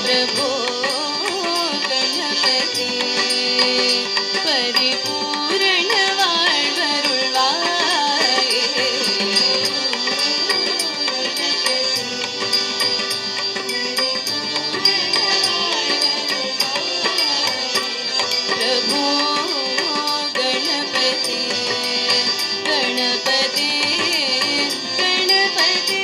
प्रभो गणपते परिपूर्ण வாழ்வருள்வாயே प्रभो गणपते गणपते गणपते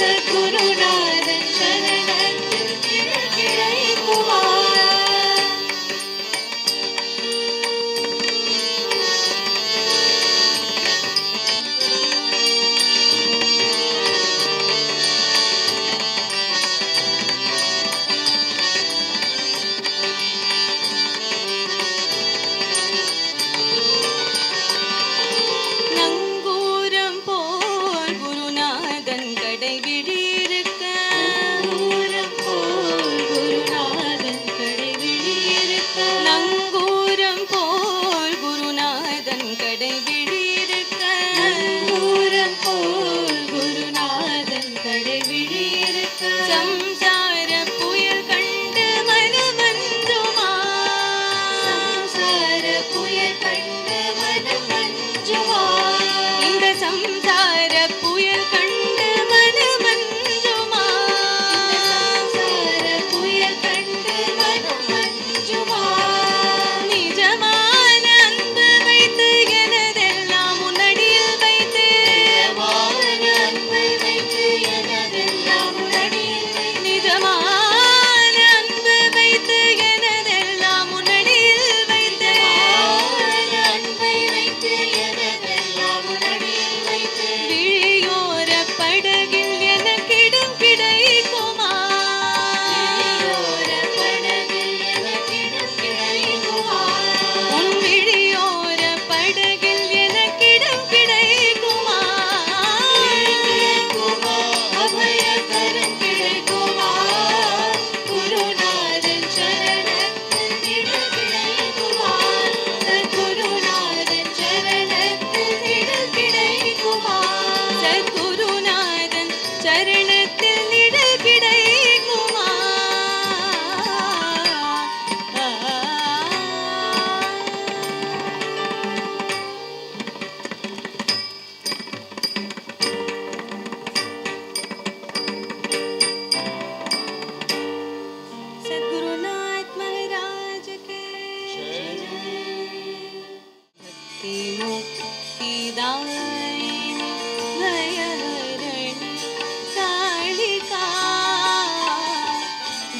சத்குருநாதன் சரணத்தில் கிடைக்குமா.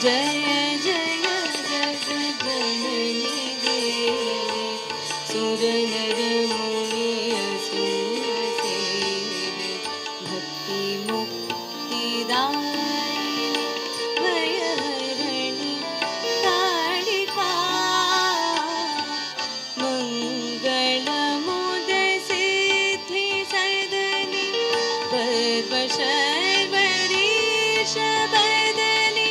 जय जय जगज्जननी देवी सुरनर मुनि असुर सेविनी भक्ति मुक्तिदायिनी भयहरिणी कालिका मंगलमुद सिद्धि सदनी पर्वशर्वरी शबदनी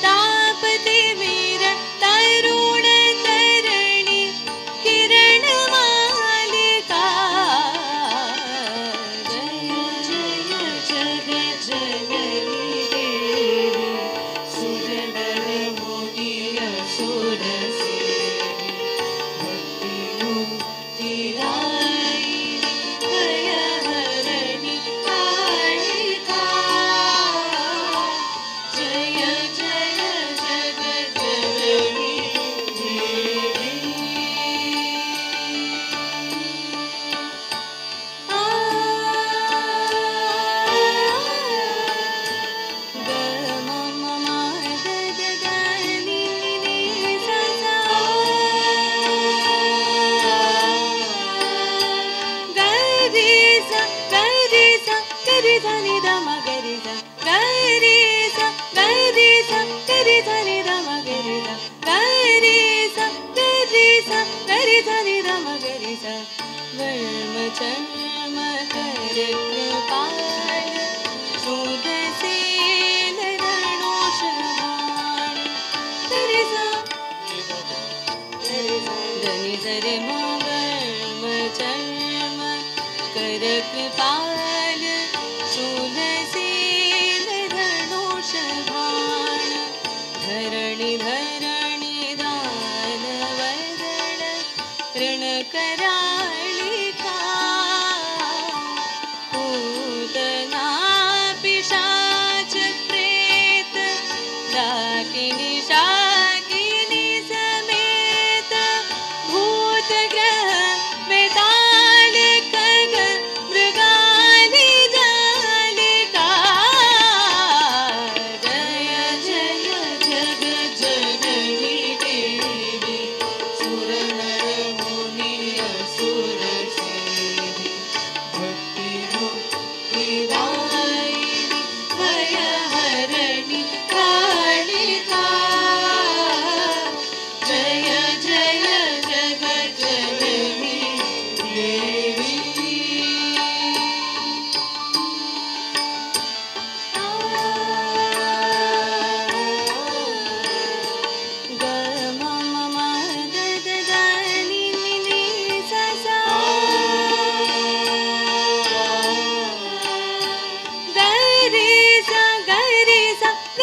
तापति वीर तरुण तरणि किरण मालिका जय जय जगज्जननी देवी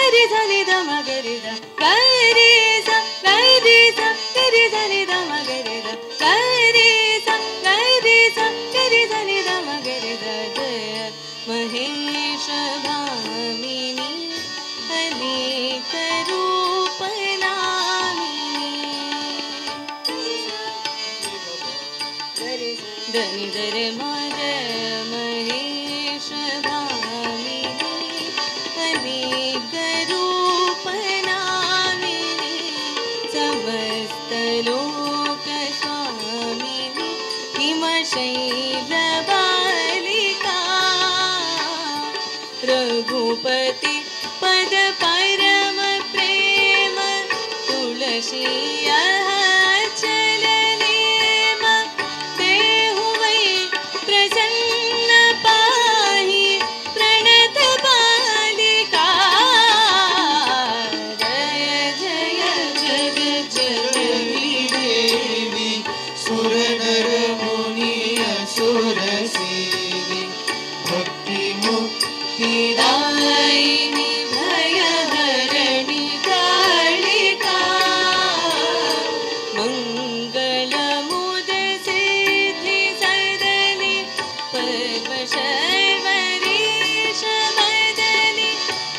ಗರಿ ಧನಿ ದ ಮಗರಿ ದ ಗರಿ ಸ ಗರಿ ಸ ಗರಿ ಧನಿ ದ ಮಗರಿ ದ ಗರಿ ಸ ಗರಿ ಸ ಗರಿ ಧನಿ ದ ಮಗರಿ ದ ಜಯ ಮಹೇಶ ಭಾಮಿನಿ ಅನೇಕ ರೂಪ ಧನಿ ಧರೆ ಮಗ ಮಹೇಶ ಭಾಮಿನಿ ಅನೇಕ ರೂಪ ನಾಮಿನಿ ಸಮಸ್ತ ಲೋಕ ಸ್ವಾಮಿನಿ ಹಿಮಶೈಲ ಬಾಲಿಕಾ रघुपति पद परम प्रेम तुलसी चलनेम देहु वै प्रसन्न पाहि प्रणत बालिका जय जय जगत जननी देवी सुर नर मुनि असुर सेवी भक्ति मुक्ति दायिनी भयहरणि कालिका मंगल मुद सिद्धि सदनि पर्वशैवरीश मदनि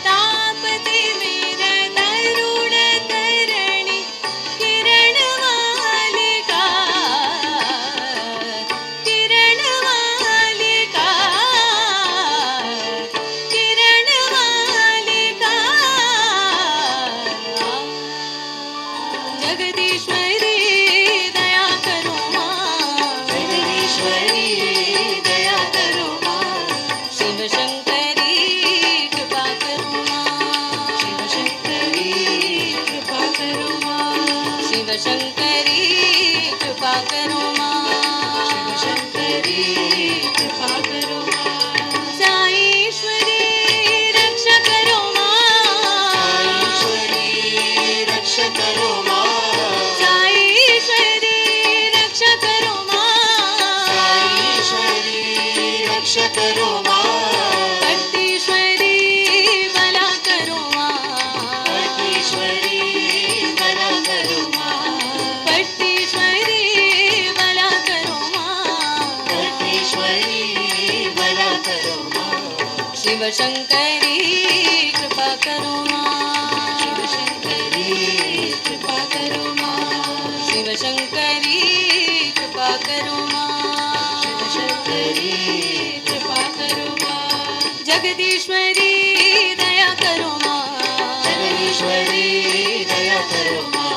तापति वीर तरुण तरणि किरण मालिका किरण मालिका किरण मालिका जगदीश्वरी दया करो माँ जगदीश्वरी दया करो माँ शिव शंकरी कृपा करो माँ शिव शंकरी कृपा करो माँ शिव शंकरी कृपा करो माँ शिव शंकरी कृपा करो माँ साईश्वरी रक्षा करो माँ ईश्वरी रक्ष करो माँ साईश्वरी रक्षा करो माँ ईश्वरी रक्ष करो माँ पट्टीश्वरी भला करो माँ ईश्वरी बना करो माँ पट्टीश्वरी भला करो माँ ईश्वरी बना करो माँ शिव शंकरी कृपा करो माँ शिव शंकरी कृपा करो माँ शिव शंकरी कृपा करो माँ शिव शंकरी कृपा करो माँ जगदीश्वरी दया करो माँ जगदीश्वरी दया करो माँ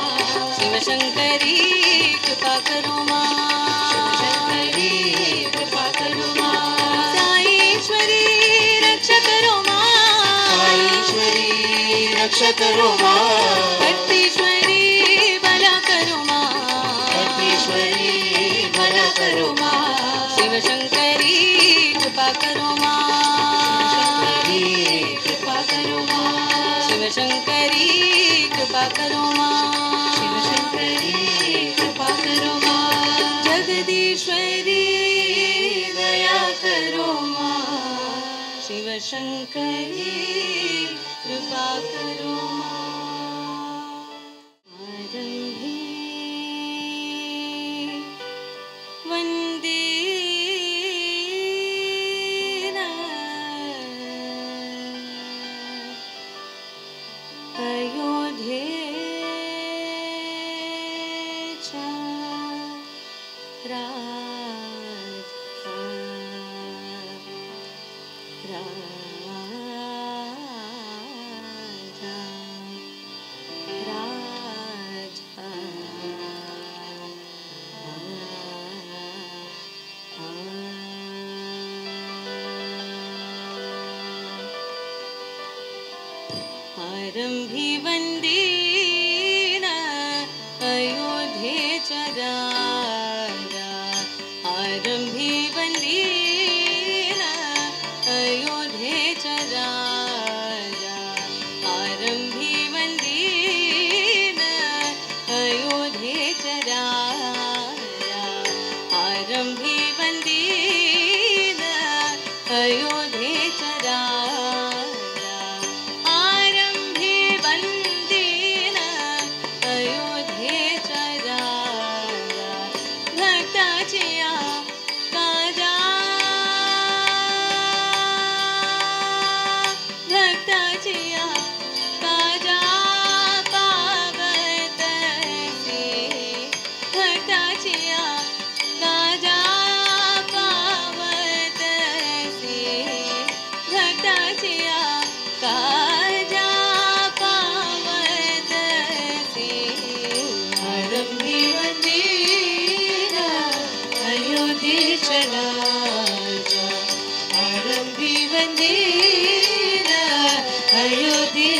शिव शंकरी कृपा करो माँ शंकरी कृपा करो माँ साईश्वरी रक्षा करो माँ ईश्वरी रक्ष करो माँ पट्टीश्वरी भला करो माँ ईश्वरी बना करो माँ शिव शंकरी कृपा करो माँ शंकरी कृपा करो माँ शिव शंकरी कृपा करो माँ शिव शंकरी कृपा करो माँ जगदीश्वरी दया करो माँ शिव शंकरी कृपा करो माँ आरंभे वन्दे अयोध्येचा राजा राजा राजा आरंभी वंदीन अयोध्येचा राजा आरंभी वंदीन अयोध्येचा राजा आरंभी वंदीन अयोध्येचा राजा आरंभी वंदीन अयोध्येचा राजा आरंभी भक्ताचिया काजा पावत से भक्ताचिया काजा पावत से भक्ताचिया काजा पावत से आरंभी मंदिरा अयोध्येश्वरा आरंभी मंदिरा अयोध्ये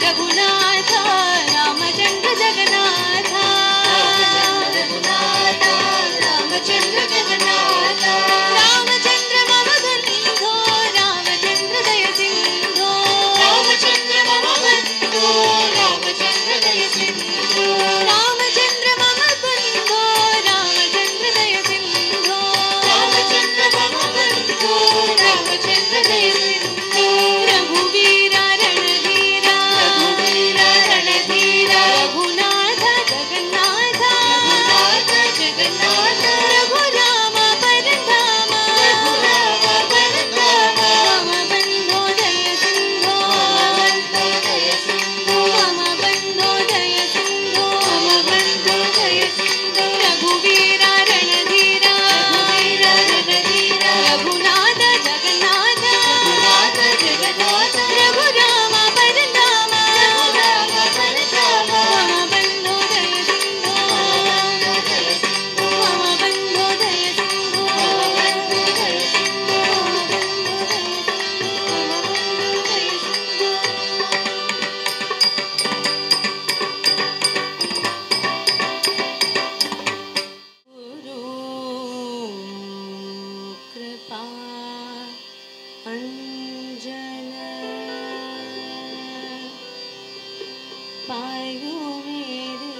रघुनाथ रामचंद्र जगन्नाथ रामचंद्र जगन्नाथ रामचंद्र मम बंधो रामचंद्र दय सिंधो रामचंद्र मम बंधो रामचंद्र दय सिंधु रामचंद्र मम बंधो रामचंद्र दय सिंधो रामचंद्र मम बंधो रामचंद्र दय सिंधु रघुवीरा रणधीरा रघुवीरा रणधीरा रघुनाथ जगन्नाथ रघुनाथ जगन्नाथ रघुराम परधाम रघुराम परधाम मम बंधो दय सिंधो बंधो दय सिंधु मम बंधो दय सिंधो मम बंधो दय सिंधु रघुवीरा रणधीरा रघुवीरा रणधीरा रघुनाथ जगन्नाथ रघुनाथ जगन्नाथ रघुराम परधाम रघुराम परधाम मम बंधो दय सिंधो बंधो दय सिंधु मम बंधो दय सिंधो बंधो दय सिंधु गुरु कृपा अंजन पायो मेरे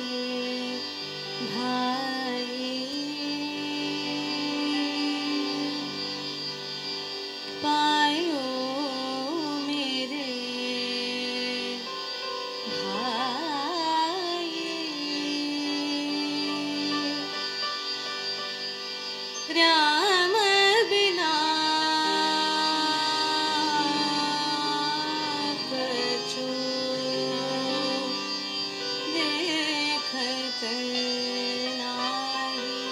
भाई पायो मेरे भाई राम बिना कछु देखत नाही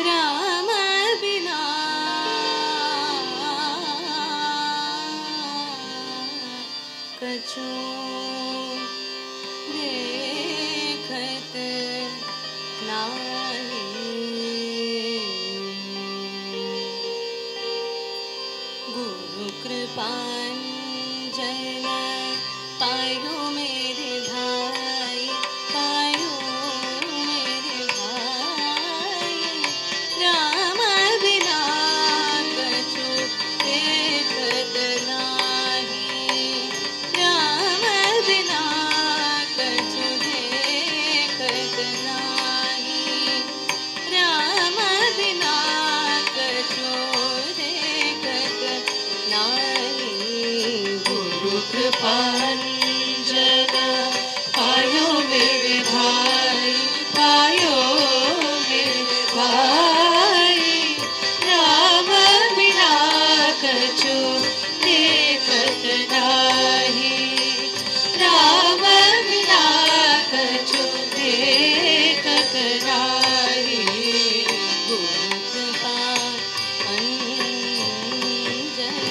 राम बिना कछु देखत नाही गुरु कृपांजन पायो मेरे भाई पायो मेरे भाई राम बिना कछु देखत नाही राम बिना कछु देखत नाही राम बिना कछु देखत नाही गुरु कृपांजन पायो मेरे भाई पायो मेरे भाई राम बिना कछु देखत नाही राम बिना कछु देखत नाही गुरु कृपा अंजन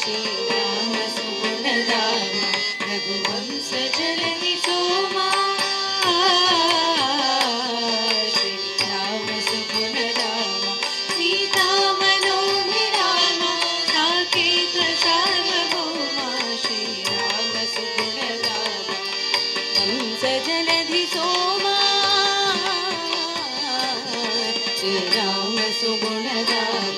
श्रीराम सुगुणधाम रघुवंश जलधि सोमा श्रीराम सुगुणधाम सीता मनोभिराम साकेत सार्वभौमा श्रीराम सुगुणधाम हंस जलधि सोमा श्रीराम सुगुणधाम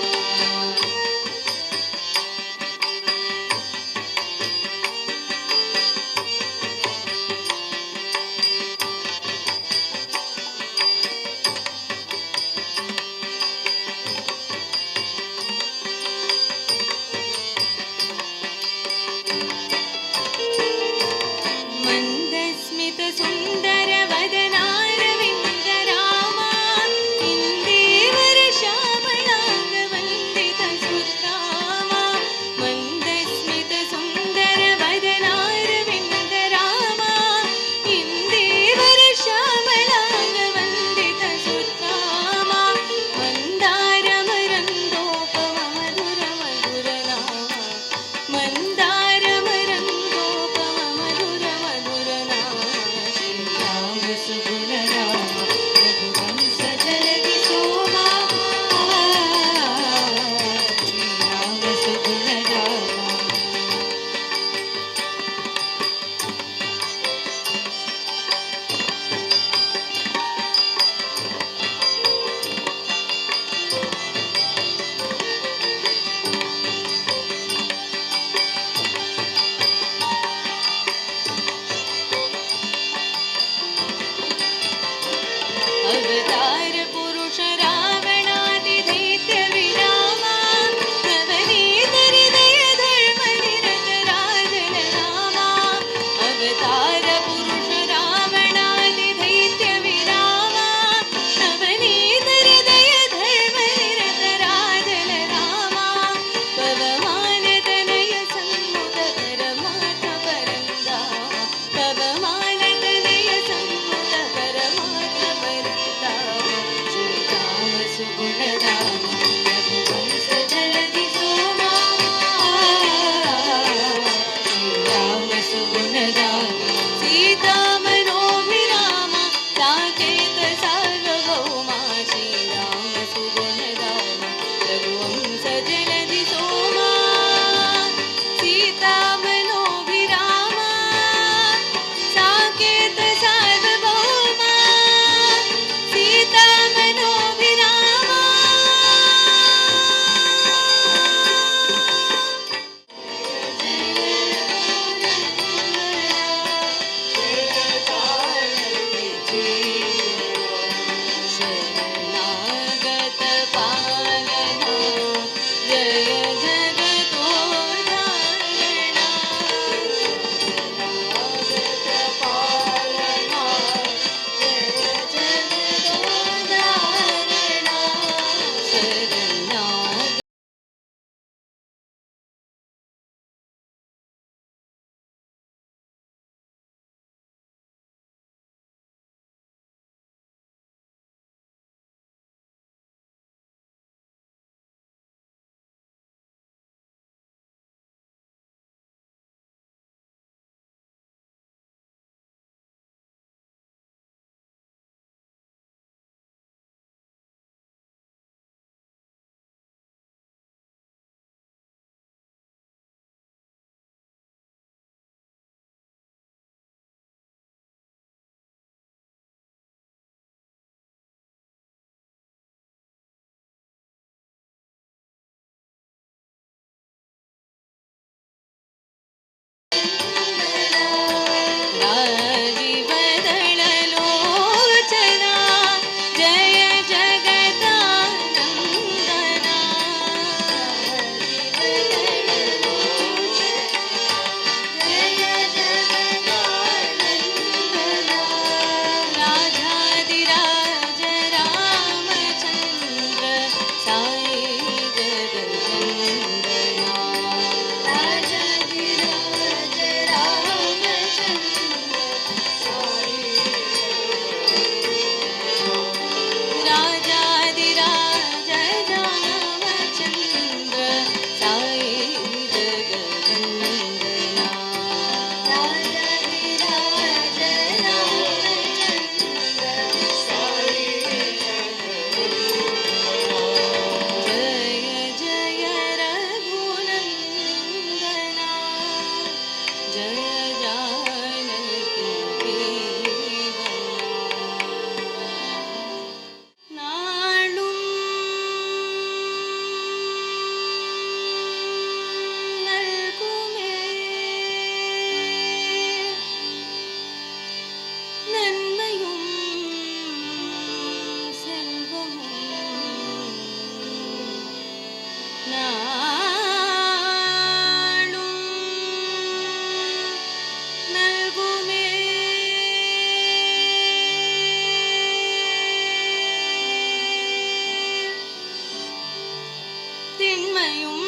கரையும்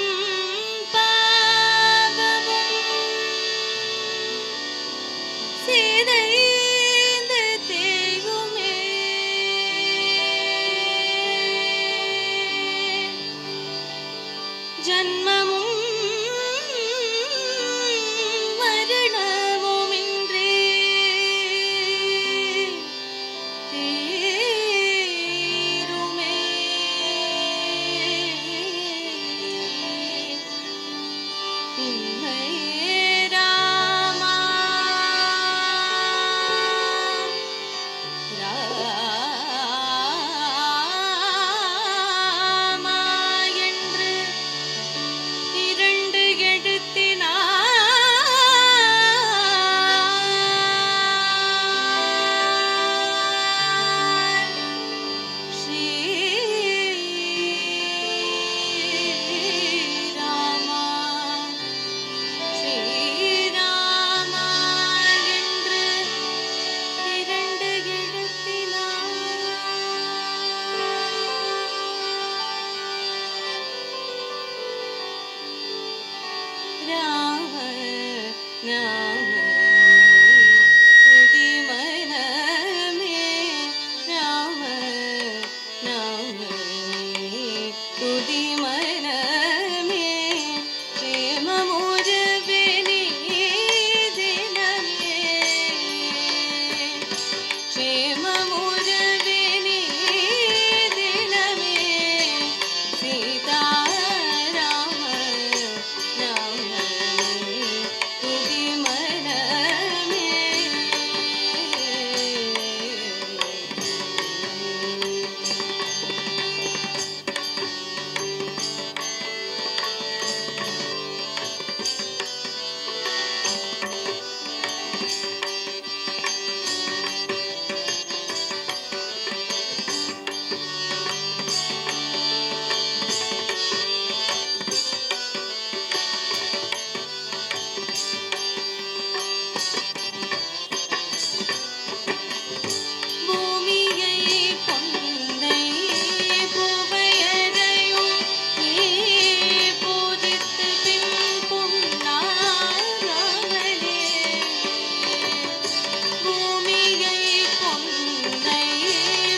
பாவமும் சிதைந்து தேயுமே. ஜன்மமும் மரணமுமின்றி தீருமே. உம்மையே ராமா ராமா என்று இரண்டு எழுத்தினார் ஸ்ரீராமா ஸ்ரீராமா என்று இரண்டு எழுத்தினார். ராம நாம துதி மனமே. ராம நாம துதி மனமே. க்ஷேமமுறவே நீதினமே. க்ஷேமமுறவே நீதினமே. சீதாராம நாம துதி மனமே. பூமியை பொன்னை பூவையரையும் நீ பூஜித்து பின் பொன்னாராமனே. பூமியை பொன்னை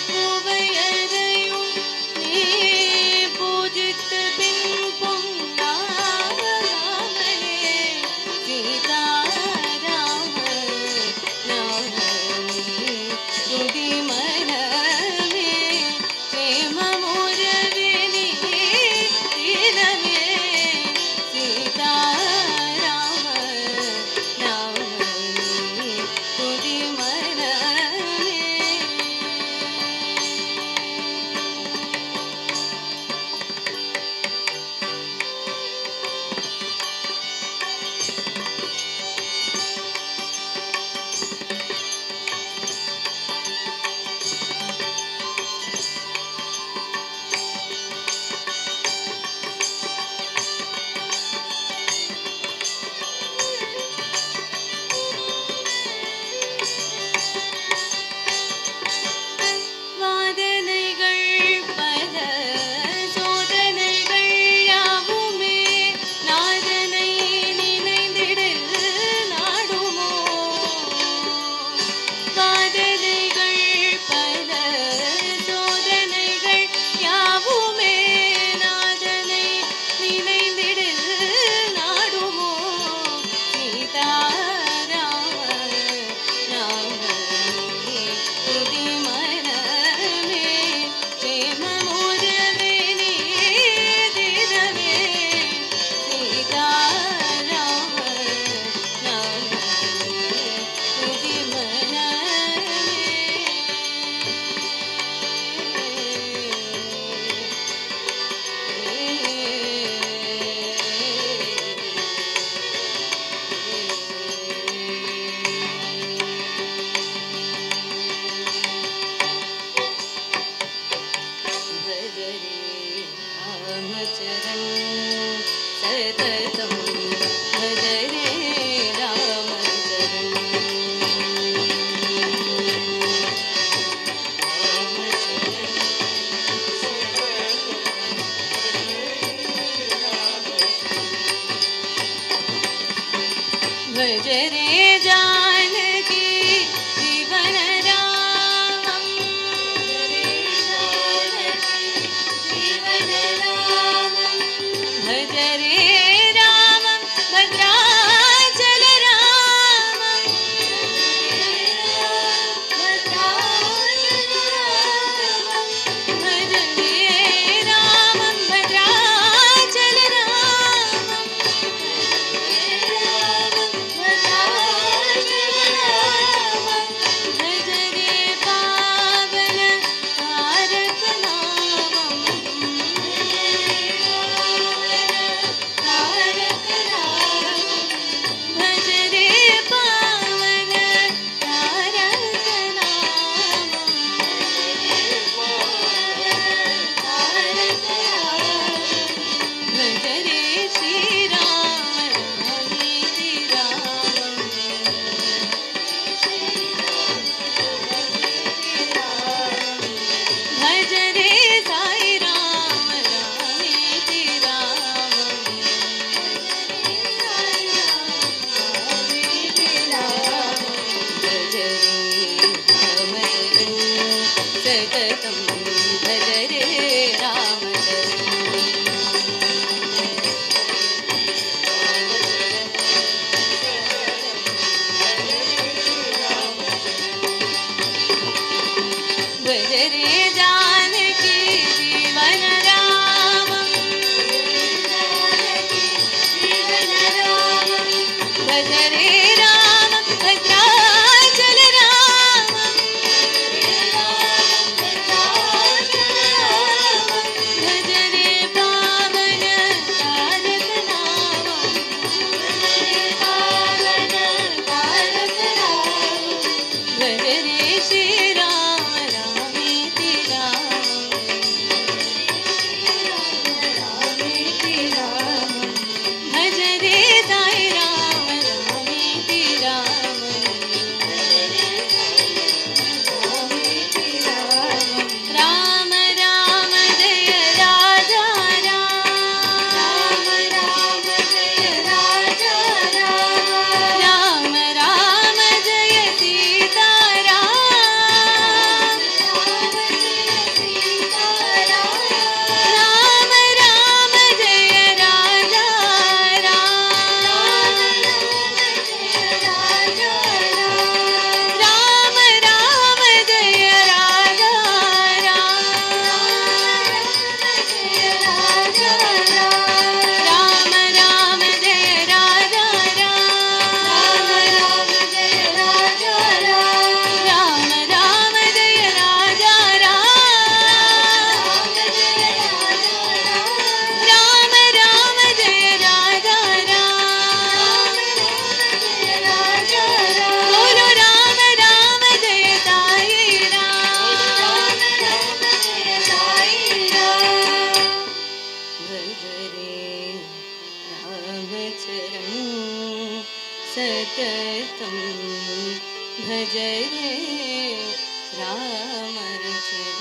பூவையரையும் நீ பூஜித்து பின் பொன்னாராமனே. சீதாராம நாமமே துதி மனமே. க்ஷேமமுறவே நீதினமே. சீதாராம நாமமே துதி மனமே. வாதனைகள் பல சோதனைகள் யாவுமே நாதனை நினைந்திடில் நாடுமோ. வாதனைகள் பல சோதனைகள் யாவுமே நாதனை நினைந்திடில் நாடுமோ. சீதாராம நாமமே துதி மனமே. க்ஷேமமுறவே நீதினமே. சீதாராம நாமமே துதி भजरे रामचरण सततं भजरे रामचरण रामचरण भज रे जानकी जीवन रामं भज रे रामं भद्राचल रामं भज रे रामं भद्राचल रामं भज रे पावन तारक नामं भज रे पावन तारक भज रे श्री राम रामेति रामं भज रे साई राम रामेति रामं भज रे रामचरणं सततं भज रे भज रे जानकी जीवन रामं भज रे रामं भद्राचल रामं भज रे पावन तारक नामं भज रे श्री राम रामेति रामं भज रे साई राम रामेति रामं राम राम जय राजा राम राम राम जय सीता राम राम राम जय राजा राम राम राम जय राजा राम राम जय राजा राम राम जय राजा राम राम जय राजा बोलो राम राम जय साई राम भज रे रामचरणं सततं भज रे रामचरणं